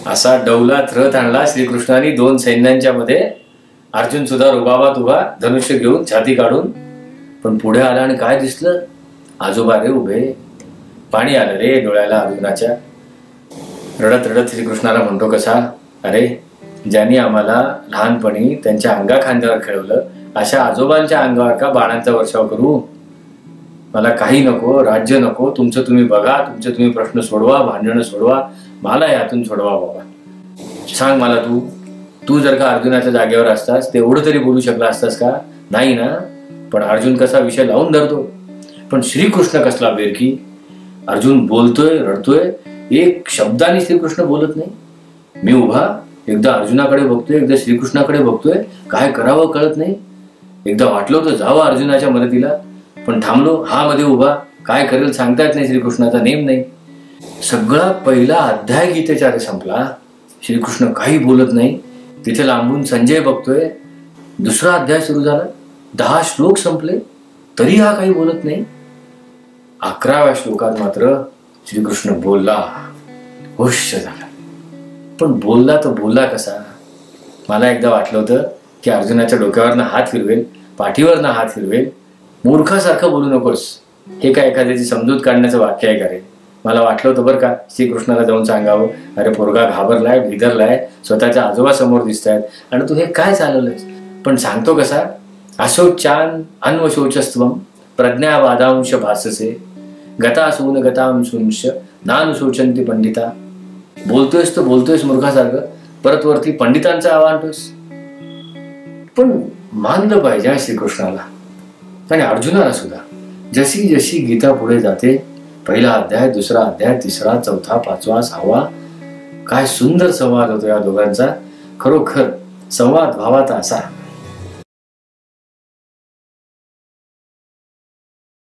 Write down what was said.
असा डौलात रथ आणला श्रीकृष्णाने दोन सैन्यांच्या मध्ये. अर्जुन सुद्धा रुबाबात उभा धनुष्य घेऊन छाती काढून. पण पुढे आला आणि काय दिसलं? आजोबा रे उभे. पाणी आलं रे डोळ्याला अर्जुनाच्या. रडत रडत श्रीकृष्णाला म्हणतो कसा, अरे ज्यांनी आम्हाला लहानपणी त्यांच्या अंगा खांद्यावर खेळवलं अशा आजोबांच्या अंगावर का बाणांचा वर्षाव करू? मला काही नको, राज्य नको, तुमचं तुम्ही बघा, तुमचे तुम्ही प्रश्न सोडवा, भांडणं सोडवा, मला यातून सोडवा बाबा. सांग मला तू जर का अर्जुनाच्या जागेवर असतास तेवढं तरी बोलू शकला असतास का? नाही ना. पण अर्जुन कसा विषय लावून धरतो. पण श्रीकृष्ण कसला बेरकी. अर्जुन बोलतोय, रडतोय, एक शब्दाने श्रीकृष्ण बोलत नाही. मी उभा एकदा अर्जुनाकडे बघतोय, एकदा श्रीकृष्णाकडे बघतोय, काय करावं कळत नाही. एकदा वाटलं होतं जावं अर्जुनाच्या मदतीला, पण थांबलो. हा मध्ये उभा, काय करेल सांगता येत नाही, श्रीकृष्णाचा नेम नाही. सगळा पहिला अध्याय गीतेचा संपला. श्रीकृष्ण काही बोलत नाही. तिथे लांबून संजय बघतोय. दुसरा अध्याय सुरू झाला. 10 श्लोक संपले तरी हा काही बोलत नाही. 11व्या श्लोकात मात्र श्रीकृष्ण बोलला, होश झाला. पण बोलला तर बोलला कसा? मला एकदा वाटलं होतं की अर्जुनाच्या डोक्यावरनं हात फिरवेल, पाठीवरनं हात फिरवेल. मूर्खासारखं बोलू नकोस, हे काय एखाद्याची समजूत काढण्याचं वाक्य आहे का रे? मला वाटलं होतं बरं का श्रीकृष्णाला जाऊन सांगावं, अरे पोरगा घाबरलाय, भिदरलाय, स्वतःच्या आजोबा समोर दिसतायत आणि तू हे काय चालवलंयस. पण सांगतो कसा, अशोचान अन्वशोचस्त्वम प्रज्ञावादांश भाससे गतासून गतांशुंश नानुशोचंती पंडिता. बोलतोयस तर बोलतोयस मूर्खासारखं, परत वरती पंडितांचं आव्हानतोस. पण मानलं पाहिजे श्रीकृष्णाला आणि अर्जुनाला सुद्धा. जशी जशी गीता पुढे जाते, पहिला अध्याय, दुसरा अध्याय, तिसरा, चौथा, 5वा, 6वा, काय सुंदर संवाद होतो या दोघांचा. खरोखर संवाद भावाचा असा